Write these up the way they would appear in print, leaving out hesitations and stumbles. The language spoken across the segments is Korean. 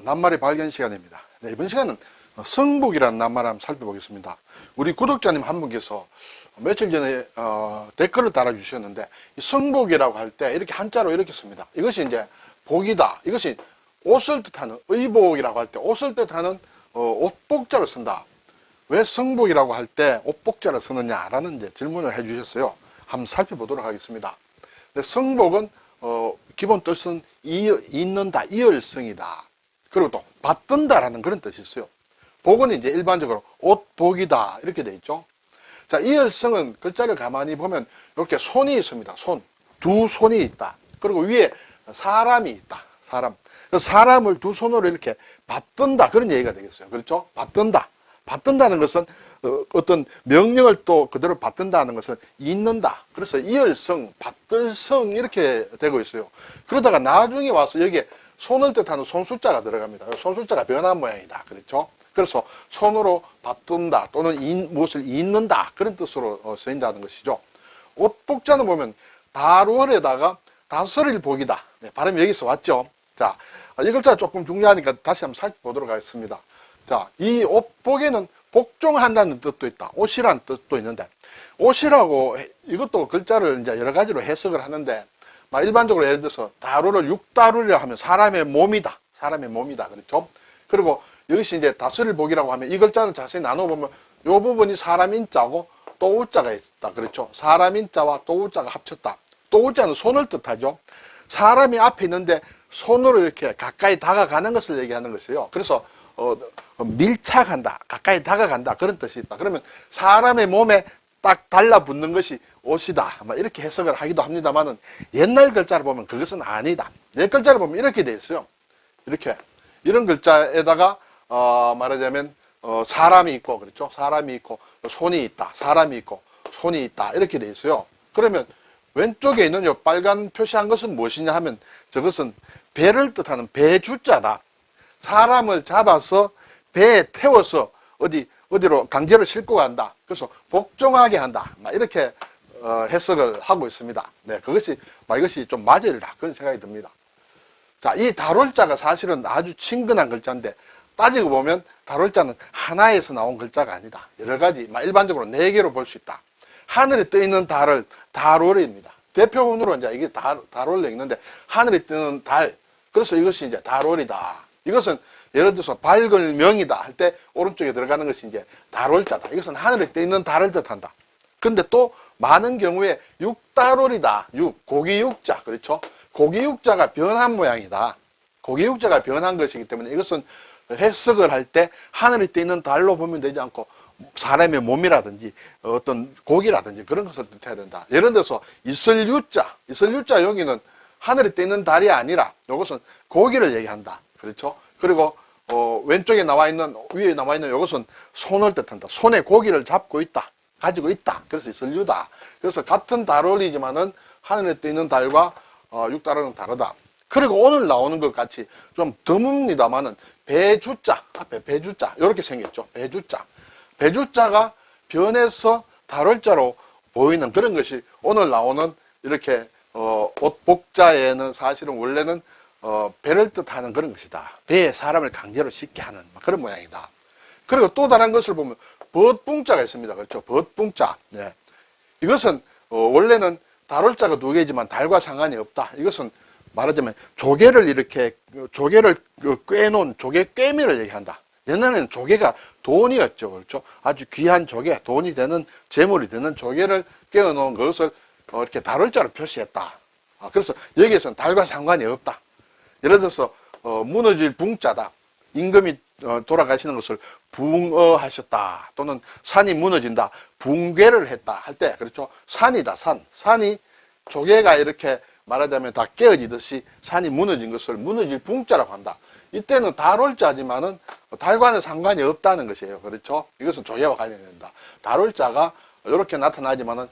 낱말의 발견 시간입니다. 네, 이번 시간은 성복이라는 낱말 한번 살펴보겠습니다. 우리 구독자님 한 분께서 며칠 전에 댓글을 달아주셨는데, 이 성복이라고 할 때 이렇게 한자로 이렇게 씁니다. 이것이 이제 복이다. 이것이 옷을 뜻하는, 의복이라고 할 때 옷을 뜻하는 옷복자를 쓴다. 왜 성복이라고 할 때 옷복자를 쓰느냐라는 이제 질문을 해주셨어요. 한번 살펴보도록 하겠습니다. 성복은 기본 뜻은 잇는다, 이을성이다. 그리고 또 받든다라는 그런 뜻이 있어요. 복은 이제 일반적으로 옷복이다 이렇게 돼 있죠. 자, 이을성은 글자를 가만히 보면 이렇게 손이 있습니다. 손, 두 손이 있다. 그리고 위에 사람이 있다. 사람을 두 손으로 이렇게 받든다 그런 얘기가 되겠어요. 그렇죠? 받든다. 받든다는 것은 어떤 명령을 또 그대로 받든다는 것은 잇는다. 그래서 이을성, 받들성 이렇게 되고 있어요. 그러다가 나중에 와서 여기에 손을 뜻하는 손숫자가 들어갑니다. 손숫자가 변한 모양이다. 그렇죠? 그래서 손으로 받든다 또는 무엇을 잇는다 그런 뜻으로 쓰인다는 것이죠. 옷복자는 보면 다루얼에다가 다스릴 복이다. 네, 발음이 여기서 왔죠. 자, 이 글자가 조금 중요하니까 다시 한번 살펴보도록 하겠습니다. 자, 이 옷복에는 복종한다는 뜻도 있다. 옷이란 뜻도 있는데, 옷이라고 이것도 글자를 이제 여러 가지로 해석을 하는데, 일반적으로 예를 들어서 다루를 육다루리라 하면 사람의 몸이다. 사람의 몸이다. 그렇죠? 그리고 여기서 이제 다스릴 복이라고 하면 이 글자는 자세히 나눠보면 이 부분이 사람 인자고 또 우자가 있다. 그렇죠? 사람 인자와 또 우자가 합쳤다. 또 우자는 손을 뜻하죠. 사람이 앞에 있는데 손으로 이렇게 가까이 다가가는 것을 얘기하는 것이에요. 그래서 밀착한다, 가까이 다가간다 그런 뜻이 있다. 그러면 사람의 몸에 딱 달라붙는 것이 옷이다. 이렇게 해석을 하기도 합니다만은 옛날 글자를 보면 그것은 아니다. 옛 글자를 보면 이렇게 돼 있어요. 이렇게 이런 글자에다가 말하자면 사람이 있고 그렇죠. 사람이 있고 손이 있다. 사람이 있고 손이 있다. 이렇게 돼 있어요. 그러면 왼쪽에 있는 이 빨간 표시한 것은 무엇이냐 하면 저것은 배를 뜻하는 배주자다. 사람을 잡아서 배에 태워서 어디로 강제로 싣고 간다. 그래서 복종하게 한다. 이렇게 해석을 하고 있습니다. 네, 이것이 좀 맞으리라 그런 생각이 듭니다. 자, 이 다룰자가 사실은 아주 친근한 글자인데 따지고 보면 다룰자는 하나에서 나온 글자가 아니다. 여러 가지 일반적으로 4개로 볼 수 있다. 하늘에 떠 있는 달을 다룰입니다. 대표문으로 이제 이게 다룰로 읽는데 하늘에 뜨는 달. 그래서 이것이 이제 다룰이다. 이것은 예를 들어서 밝을 명이다 할 때 오른쪽에 들어가는 것이 이제 다룰자다. 이것은 하늘에 떠 있는 달을 뜻한다. 근데 또 많은 경우에 육다룰이다. 고기 육자. 그렇죠? 고기 육자가 변한 모양이다. 고기 육자가 변한 것이기 때문에 이것은 해석을 할 때 하늘에 떠 있는 달로 보면 되지 않고 사람의 몸이라든지 어떤 고기라든지 그런 것을 뜻해야 된다. 예를 들어서 이슬 유자 여기는 하늘에 떠 있는 달이 아니라 이것은 고기를 얘기한다. 그렇죠? 그리고 왼쪽에 위에 나와 있는 이것은 손을 뜻한다. 손에 고기를 잡고 있다. 가지고 있다. 그래서 이슬유다. 그래서 같은 다룰이지만은 하늘에 떠 있는 달과 육달은 다르다. 그리고 오늘 나오는 것 같이 좀 드뭅니다만은 배주자, 앞에 배주자 이렇게 생겼죠. 배주자가 변해서 다룰자로 보이는 그런 것이 오늘 나오는 이렇게 옷복자에는 사실은 원래는 배를 뜻하는 그런 것이다. 배에 사람을 강제로 싣게 하는 그런 모양이다. 그리고 또 다른 것을 보면 벗붕자가 있습니다. 그렇죠? 벗붕자. 네. 이것은 원래는 다룰자가 2개지만 달과 상관이 없다. 이것은 말하자면 조개를 꿰놓은 조개 꿰미를 얘기한다. 옛날에는 조개가 돈이었죠. 그렇죠? 아주 귀한 조개, 돈이 되는, 재물이 되는 조개를 꿰어놓은 것을 이렇게 다룰자로 표시했다. 그래서 여기에서는 달과 상관이 없다. 예를 들어서 무너질 붕자다. 임금이 돌아가시는 것을 붕어하셨다. 또는 산이 무너진다. 붕괴를 했다 할 때 그렇죠. 산이다. 산이 조개가 이렇게 말하자면 다 깨어지듯이 산이 무너진 것을 무너질 붕자라고 한다. 이때는 다룰자지만은 달과는 상관이 없다는 것이에요. 그렇죠. 이것은 조개와 관련된다. 다룰자가 이렇게 나타나지만은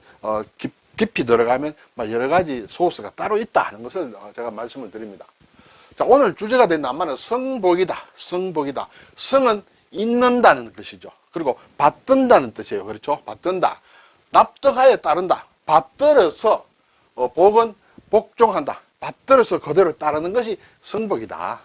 깊이 들어가면 여러 가지 소스가 따로 있다 하는 것을 제가 말씀을 드립니다. 자, 오늘 주제가 된 낱말은 성복이다. 성은 잇는다는 뜻이죠. 그리고 받든다는 뜻이에요. 그렇죠? 받든다. 납득하에 따른다. 받들어서 복은 복종한다. 받들어서 그대로 따르는 것이 성복이다.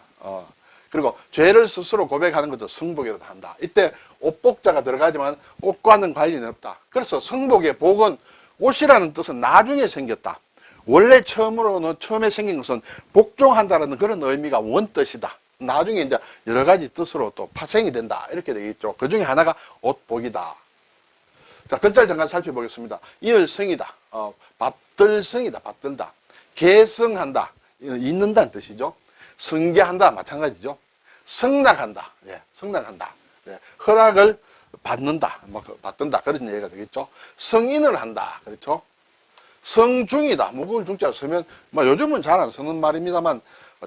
그리고 죄를 스스로 고백하는 것도 성복이라고 한다. 이때 옷복자가 들어가지만 옷과는 관련이 없다. 그래서 성복의 복은 옷이라는 뜻은 나중에 생겼다. 원래 처음에 생긴 것은 복종한다라는 그런 의미가 원뜻이다. 나중에 이제 여러 가지 뜻으로 또 파생이 된다. 이렇게 되겠죠. 그 중에 하나가 옷복이다. 자, 글자를 잠깐 살펴보겠습니다. 이을성이다. 받들성이다. 받들다. 계성한다. 있는다는 뜻이죠. 승계한다. 마찬가지죠. 성낙한다. 예, 성낙한다. 예, 허락을 받는다. 받든다. 그런 얘기가 되겠죠. 성인을 한다. 그렇죠. 성중이다. 무거운 중자를 쓰면, 요즘은 잘 안 쓰는 말입니다만,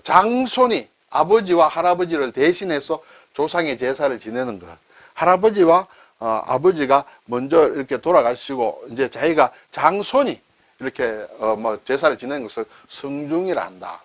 장손이 아버지와 할아버지를 대신해서 조상의 제사를 지내는 것. 할아버지와 아버지가 먼저 이렇게 돌아가시고, 이제 자기가 장손이 이렇게, 제사를 지내는 것을 성중이라 한다.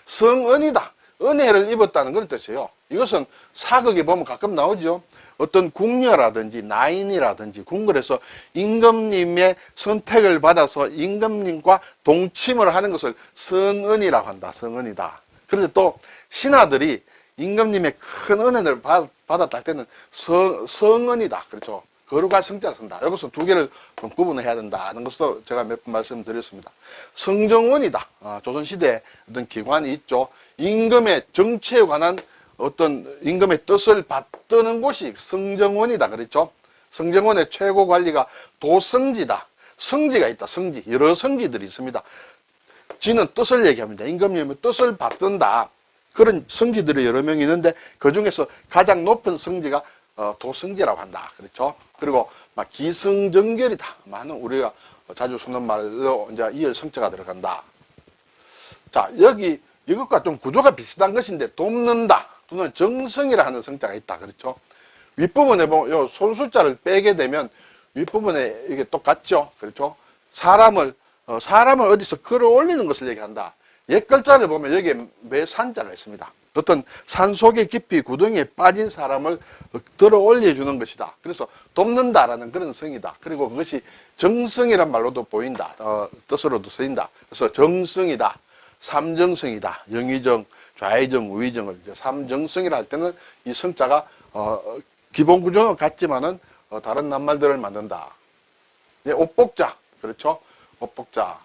성은이다. 은혜를 입었다는 그런 뜻이에요. 이것은 사극에 보면 가끔 나오죠. 어떤 궁녀라든지 나인이라든지 궁궐에서 임금님의 선택을 받아서 임금님과 동침을 하는 것을 성은이라고 한다. 성은이다. 그런데 또 신하들이 임금님의 큰 은혜를 받았다 할 때는 성은이다. 그렇죠. 거룩할 성자를 쓴다. 여기서 두 개를 좀 구분해야 된다는 것도 제가 몇 번 말씀드렸습니다. 성정원이다. 조선시대에 어떤 기관이 있죠. 임금의 정치에 관한 어떤 임금의 뜻을 받드는 곳이 성정원이다. 그렇죠. 성정원의 최고 관리가 도성지다. 성지가 있다. 성지. 여러 성지들이 있습니다. 지는 뜻을 얘기합니다. 임금님의 뜻을 받든다. 그런 성지들이 여러 명이 있는데 그 중에서 가장 높은 성지가 도성지라고 한다. 그렇죠. 그리고 기승전결이다. 많은 우리가 자주 쓰는 말로 이제 이을 성자가 들어간다. 자, 여기 이것과 좀 구조가 비슷한 것인데 돕는다 또는 정성이라 하는 성자가 있다. 그렇죠. 윗부분에 보면 요 손숫자를 빼게 되면 윗부분에 이게 똑같죠. 그렇죠. 사람을 어디서 끌어올리는 것을 얘기한다. 옛 글자를 보면 여기에 매산자가 있습니다. 어떤 산속의 깊이 구덩이에 빠진 사람을 들어 올려주는 것이다. 그래서 돕는다라는 그런 성이다. 그리고 그것이 정성이란 말로도 보인다. 뜻으로도 쓰인다. 그래서 정성이다. 삼정성이다. 영의정, 좌의정, 우의정을 이제 삼정성이라 할 때는 이 성자가 기본 구조는 같지만은 다른 낱말들을 만든다. 옷복자, 그렇죠? 옷복자.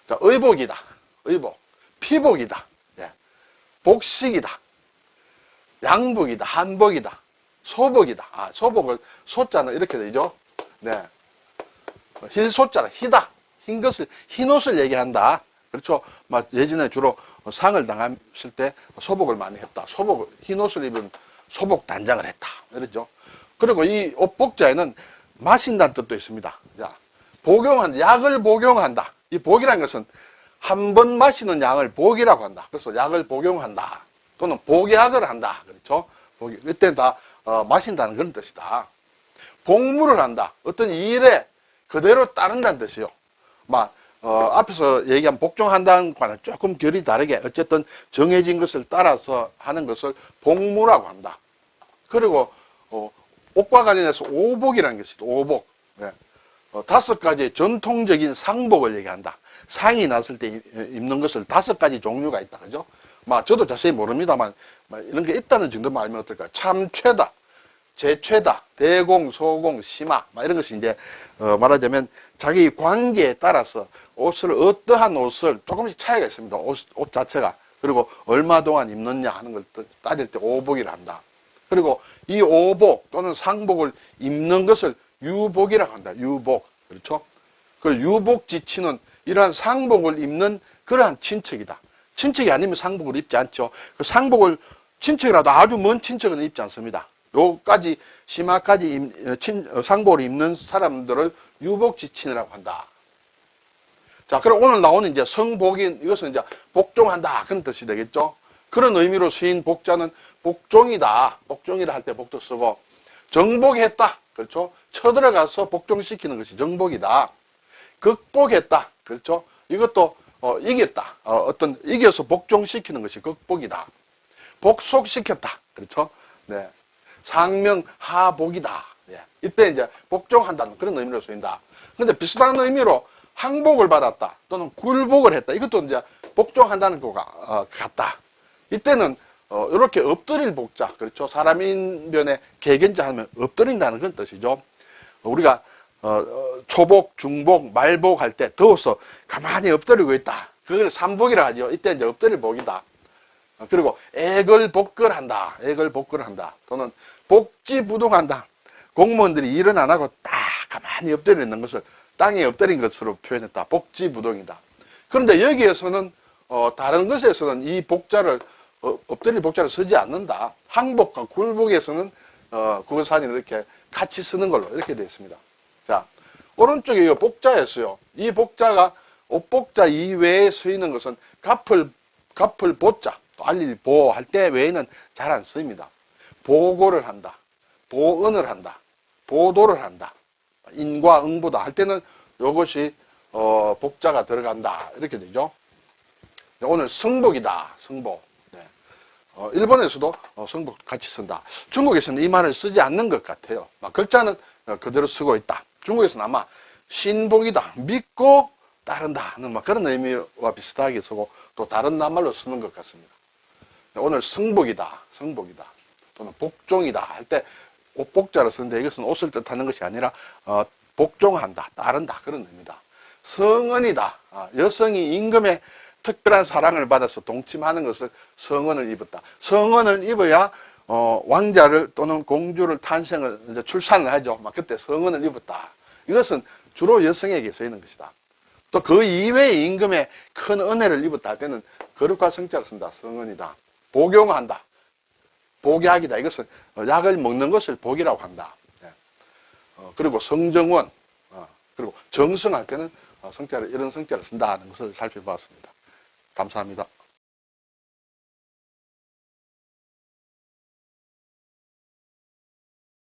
자, 의복이다. 의복. 피복이다. 예. 복식이다. 양복이다. 한복이다. 소복이다. 소복을, 소자는 이렇게 되죠. 네. 힐소자는 희다. 흰 옷을 얘기한다. 그렇죠. 예전에 주로 상을 당했을 때 소복을 많이 했다. 흰 옷을 입은 소복 단장을 했다. 이러죠. 그리고 이 옷복자에는 마신다는 뜻도 있습니다. 자, 복용한다. 약을 복용한다. 이 복이라는 것은 한 번 마시는 양을 복이라고 한다. 그래서 약을 복용한다. 또는 복약을 한다. 그렇죠. 이때는 다 마신다는 그런 뜻이다. 복무를 한다. 어떤 일에 그대로 따른다는 뜻이요. 앞에서 얘기한 복종한다는 거는 조금 결이 다르게 어쨌든 정해진 것을 따라서 하는 것을 복무라고 한다. 그리고 옷과 관련해서 오복이라는 것이 있다. 오복. 네. 5가지 전통적인 상복을 얘기한다. 상이 났을 때 입는 것을 5가지 종류가 있다. 그죠? 저도 자세히 모릅니다만 이런 게 있다는 정도만 알면 어떨까? 참최다, 제최다, 대공, 소공, 심화 이런 것이 이제 말하자면 자기 관계에 따라서 어떠한 옷을 조금씩 차이가 있습니다. 옷 자체가. 그리고 얼마 동안 입느냐 하는 걸 따질 때 오복이라 한다. 그리고 이 오복 또는 상복을 입는 것을 유복이라고 한다. 유복. 그렇죠? 그 유복지치는 이러한 상복을 입는 그러한 친척이다. 친척이 아니면 상복을 입지 않죠. 그 상복을 친척이라도 아주 먼 친척은 입지 않습니다. 요까지 심화까지 상복을 입는 사람들을 유복지친이라고 한다. 자, 그럼 오늘 나오는 이제 성복인 이것은 이제 복종한다 그런 뜻이 되겠죠. 그런 의미로 쓰인 복자는 복종이다. 복종이라 할 때 복도 쓰고 정복했다. 그렇죠. 쳐들어가서 복종시키는 것이 정복이다. 극복했다. 그렇죠. 이것도 이겼다. 이겨서 복종시키는 것이 극복이다. 복속시켰다. 그렇죠. 네. 상명하복이다. 예. 이때 이제 복종한다는 그런 의미로 쓰인다. 근데 비슷한 의미로 항복을 받았다. 또는 굴복을 했다. 이것도 이제 복종한다는 거가 같다. 이때는 이렇게 엎드릴 복자, 그렇죠? 사람인변에 개견자 하면 엎드린다는 그런 뜻이죠. 우리가 초복, 중복, 말복 할 때 더워서 가만히 엎드리고 있다. 그걸 삼복이라 하죠. 이때 이제 엎드릴 복이다. 그리고 애걸복걸한다. 애걸복걸한다. 또는 복지부동한다. 공무원들이 일은 안 하고 딱 가만히 엎드려 있는 것을 땅에 엎드린 것으로 표현했다. 복지부동이다. 그런데 여기에서는 다른 것에서는 이 복자를 엎드릴 복자를 쓰지 않는다. 항복과 굴복에서는 국어사전이 이렇게 같이 쓰는 걸로 이렇게 되어 있습니다. 자, 오른쪽에 이 복자였어요. 이 복자가 옷복자 이외에 쓰이는 것은 갚을 보자, 또 알릴 보 할 때 외에는 잘 안 쓰입니다. 보고를 한다, 보은을 한다, 보도를 한다, 인과 응보다 할 때는 이것이 복자가 들어간다 이렇게 되죠. 오늘 승복이다, 승복. 네. 일본에서도 승복 같이 쓴다. 중국에서는 이 말을 쓰지 않는 것 같아요. 글자는 그대로 쓰고 있다. 중국에서는 아마 신복이다, 믿고 따른다는 그런 의미와 비슷하게 쓰고 또 다른 낱말로 쓰는 것 같습니다. 오늘 승복이다, 승복이다, 또는 복종이다 할 때 옷복자로 쓰는데 이것은 옷을 뜻하는 것이 아니라 복종한다, 따른다 그런 의미다. 성은이다, 여성이 임금의 특별한 사랑을 받아서 동침하는 것을 성은을 입었다. 성은을 입어야 왕자를 또는 공주를 탄생을 이제 출산을 하죠. 그때 성은을 입었다. 이것은 주로 여성에게 쓰이는 것이다. 또 그 이외의 임금의 큰 은혜를 입었다 할 때는 거룩과 성자를 쓴다. 성은이다. 복용한다. 복약이다. 이것은 약을 먹는 것을 복이라고 한다. 그리고 성정원, 그리고 정성할 때는 성자를, 이런 성자를 쓴다는 것을 살펴보았습니다. 감사합니다.